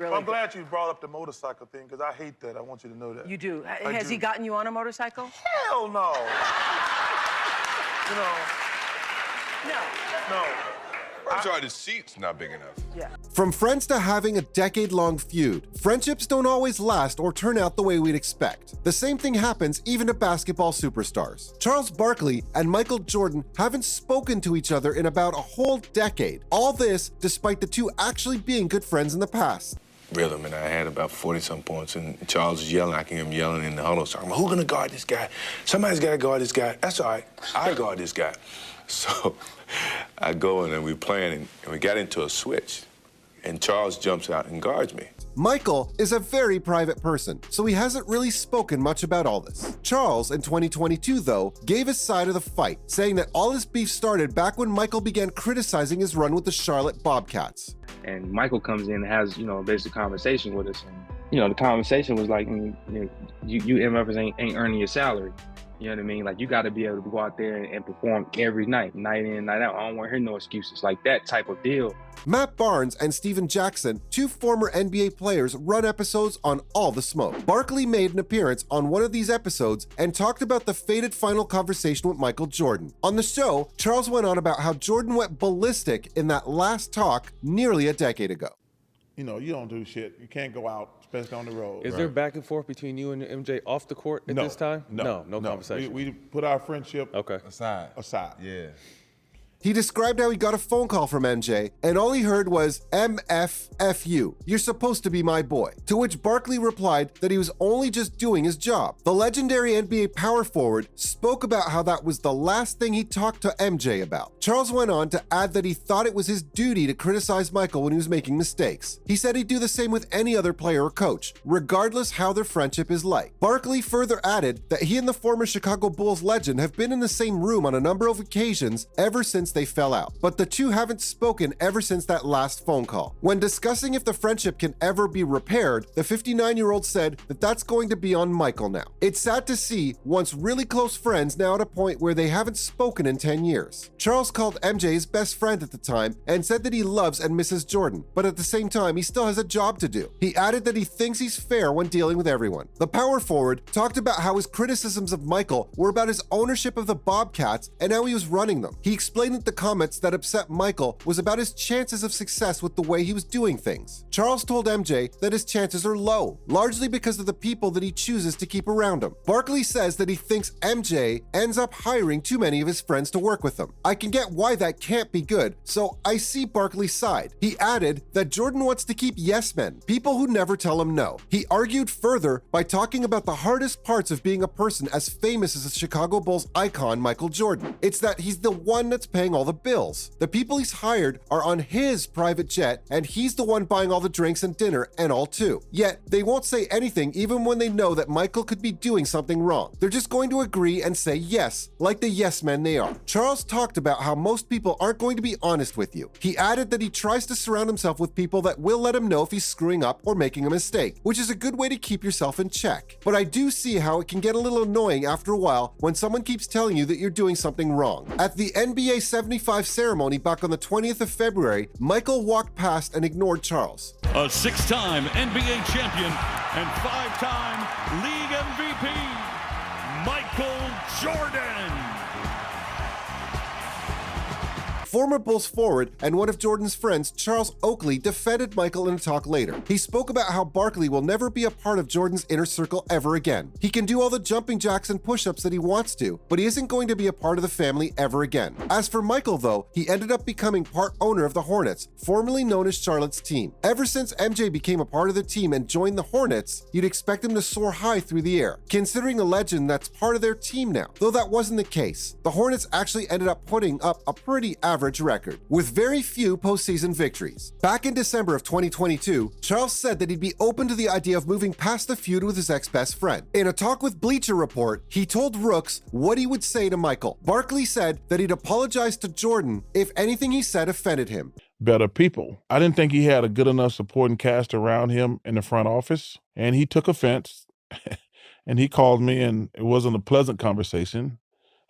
really. I'm glad you brought up the motorcycle thing, because I hate that. I want you to know that. You do. Has he gotten you on a motorcycle? Hell no. You know. No. I'm sorry, the seat's not big enough. Yeah. From friends to having a decade-long feud, friendships don't always last or turn out the way we'd expect. The same thing happens even to basketball superstars. Charles Barkley and Michael Jordan haven't spoken to each other in about a whole decade. All this despite the two actually being good friends in the past. Rhythm, and I had about 40-some points, and Charles was yelling. I can hear him yelling in the huddle, talking about, who's gonna guard this guy? Somebody's gotta guard this guy. That's all right, I guard this guy. So I go in and we're playing, and we got into a switch, and Charles jumps out and guards me. Michael is a very private person, so he hasn't really spoken much about all this. Charles, in 2022 though, gave his side of the fight, saying that all his beef started back when Michael began criticizing his run with the Charlotte Bobcats. And Michael comes in and has, a basic conversation with us. And, the conversation was like, you MFers ain't earning your salary. You know what I mean? Like, you got to be able to go out there and perform every night, night in, night out. I don't want to hear no excuses, like that type of deal. Matt Barnes and Steven Jackson, two former NBA players, run episodes on All the Smoke. Barkley made an appearance on one of these episodes and talked about the fated final conversation with Michael Jordan. On the show, Charles went on about how Jordan went ballistic in that last talk nearly a decade ago. You don't do shit. You can't go out, especially on the road. Is there back and forth between you and MJ off the court at this time? No conversation. We put our friendship aside. Yeah. He described how he got a phone call from MJ, and all he heard was, MFFU, you're supposed to be my boy. To which Barkley replied that he was only just doing his job. The legendary NBA power forward spoke about how that was the last thing he talked to MJ about. Charles went on to add that he thought it was his duty to criticize Michael when he was making mistakes. He said he'd do the same with any other player or coach, regardless how their friendship is like. Barkley further added that he and the former Chicago Bulls legend have been in the same room on a number of occasions ever since they fell out, but the two haven't spoken ever since that last phone call. When discussing if the friendship can ever be repaired, the 59-year-old said that that's going to be on Michael now. It's sad to see once really close friends now at a point where they haven't spoken in 10 years. Charles called MJ his best friend at the time and said that he loves and misses Jordan, but at the same time he still has a job to do. He added that he thinks he's fair when dealing with everyone. The power forward talked about how his criticisms of Michael were about his ownership of the Bobcats and how he was running them. He explained that the comments that upset Michael was about his chances of success with the way he was doing things. Charles told MJ that his chances are low, largely because of the people that he chooses to keep around him. Barkley says that he thinks MJ ends up hiring too many of his friends to work with him. I can get why that can't be good, so I see Barkley's side. He added that Jordan wants to keep yes men, people who never tell him no. He argued further by talking about the hardest parts of being a person as famous as the Chicago Bulls icon Michael Jordan. It's that he's the one that's paying all the bills. The people he's hired are on his private jet, and he's the one buying all the drinks and dinner and all too. Yet, they won't say anything even when they know that Michael could be doing something wrong. They're just going to agree and say yes, like the yes men they are. Charles talked about how most people aren't going to be honest with you. He added that he tries to surround himself with people that will let him know if he's screwing up or making a mistake, which is a good way to keep yourself in check. But I do see how it can get a little annoying after a while when someone keeps telling you that you're doing something wrong. At the NBA 75 ceremony back on the 20th of February, Michael walked past and ignored Charles. A six-time NBA champion and five-time league MVP, Michael Jordan. Former Bulls forward and one of Jordan's friends, Charles Oakley, defended Michael in a talk later. He spoke about how Barkley will never be a part of Jordan's inner circle ever again. He can do all the jumping jacks and push-ups that he wants to, but he isn't going to be a part of the family ever again. As for Michael, though, he ended up becoming part owner of the Hornets, formerly known as Charlotte's team. Ever since MJ became a part of the team and joined the Hornets, you'd expect him to soar high through the air, considering a legend that's part of their team now. Though that wasn't the case. The Hornets actually ended up putting up a pretty average record, with very few postseason victories. Back in December of 2022, Charles said that he'd be open to the idea of moving past the feud with his ex-best friend. In a talk with Bleacher Report, he told Rooks what he would say to Michael. Barkley said that he'd apologize to Jordan if anything he said offended him. Better people. I didn't think he had a good enough supporting cast around him in the front office, and he took offense, and he called me, and it wasn't a pleasant conversation,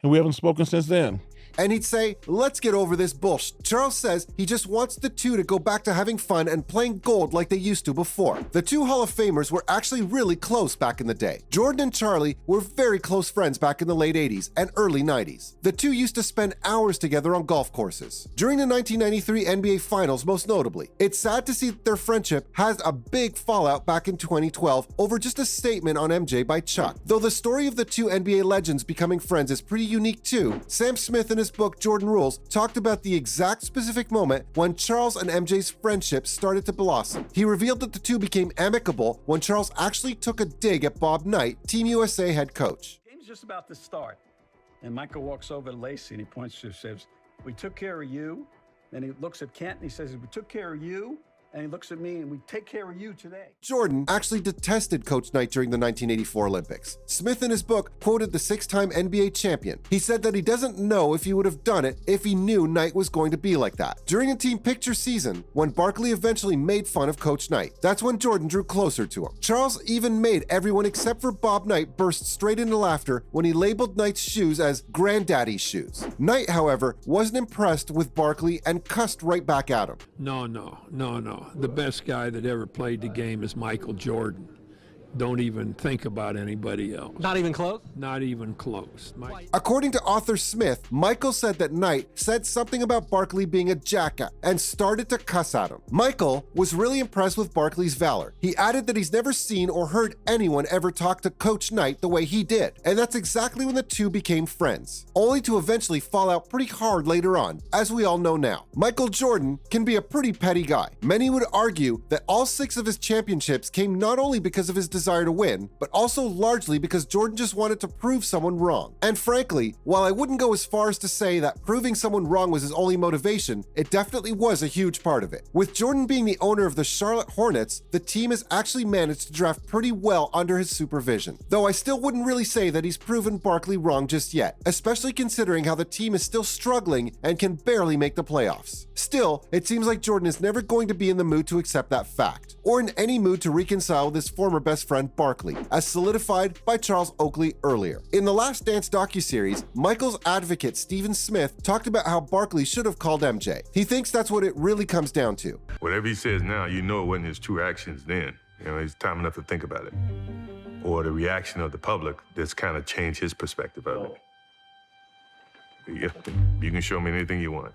and we haven't spoken since then. and he'd say, "Let's get over this bullshit." Charles says he just wants the two to go back to having fun and playing gold like they used to before. The two Hall of Famers were actually really close back in the day. Jordan and Charlie were very close friends back in the late 80s and early 90s. The two used to spend hours together on golf courses. During the 1993 NBA Finals, most notably, it's sad to see that their friendship has a big fallout back in 2012 over just a statement on MJ by Chuck. Though the story of the two NBA legends becoming friends is pretty unique too, Sam Smith in his book Jordan Rules talked about the exact specific moment when Charles and MJ's friendship started to blossom. He revealed that the two became amicable when Charles actually took a dig at Bob Knight, Team USA head coach. The game's just about to start, and Michael walks over to Lacey and he points to her and says, "We took care of you." Then he looks at Kent and he says, "We took care of you." And he looks at me and we take care of you today. Jordan actually detested Coach Knight during the 1984 Olympics. Smith in his book quoted the six-time NBA champion. He said that he doesn't know if he would have done it if he knew Knight was going to be like that. During a team picture season, when Barkley eventually made fun of Coach Knight, that's when Jordan drew closer to him. Charles even made everyone except for Bob Knight burst straight into laughter when he labeled Knight's shoes as granddaddy's shoes. Knight, however, wasn't impressed with Barkley and cussed right back at him. No. The best guy that ever played the game is Michael Jordan. Don't even think about anybody else. Not even close? Not even close. According to author Smith, Michael said that Knight said something about Barkley being a jackass and started to cuss at him. Michael was really impressed with Barkley's valor. He added that he's never seen or heard anyone ever talk to Coach Knight the way he did, and that's exactly when the two became friends, only to eventually fall out pretty hard later on, as we all know now. Michael Jordan can be a pretty petty guy. Many would argue that all 6 of his championships came not only because of his desire to win, but also largely because Jordan just wanted to prove someone wrong. And frankly, while I wouldn't go as far as to say that proving someone wrong was his only motivation, it definitely was a huge part of it. With Jordan being the owner of the Charlotte Hornets, the team has actually managed to draft pretty well under his supervision. Though I still wouldn't really say that he's proven Barkley wrong just yet, especially considering how the team is still struggling and can barely make the playoffs. Still, it seems like Jordan is never going to be in the mood to accept that fact, or in any mood to reconcile with his former best friend Barkley, as solidified by Charles Oakley earlier. In the Last Dance docuseries, Michael's advocate Stephen Smith talked about how Barkley should have called MJ. He thinks that's what it really comes down to. Whatever he says now, you know it wasn't his true actions then. You know, it's time enough to think about it. Or the reaction of the public that's kind of changed his perspective of it. You can show me anything you want.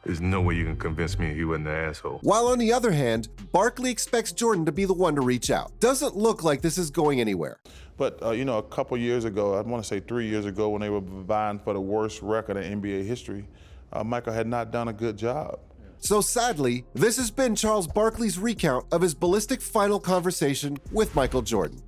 There's no way you can convince me he wasn't an asshole. While on the other hand, Barkley expects Jordan to be the one to reach out. Doesn't look like this is going anywhere. But, a couple years ago, I want to say 3 years ago, when they were vying for the worst record in NBA history, Michael had not done a good job. So sadly, this has been Charles Barkley's recount of his ballistic final conversation with Michael Jordan.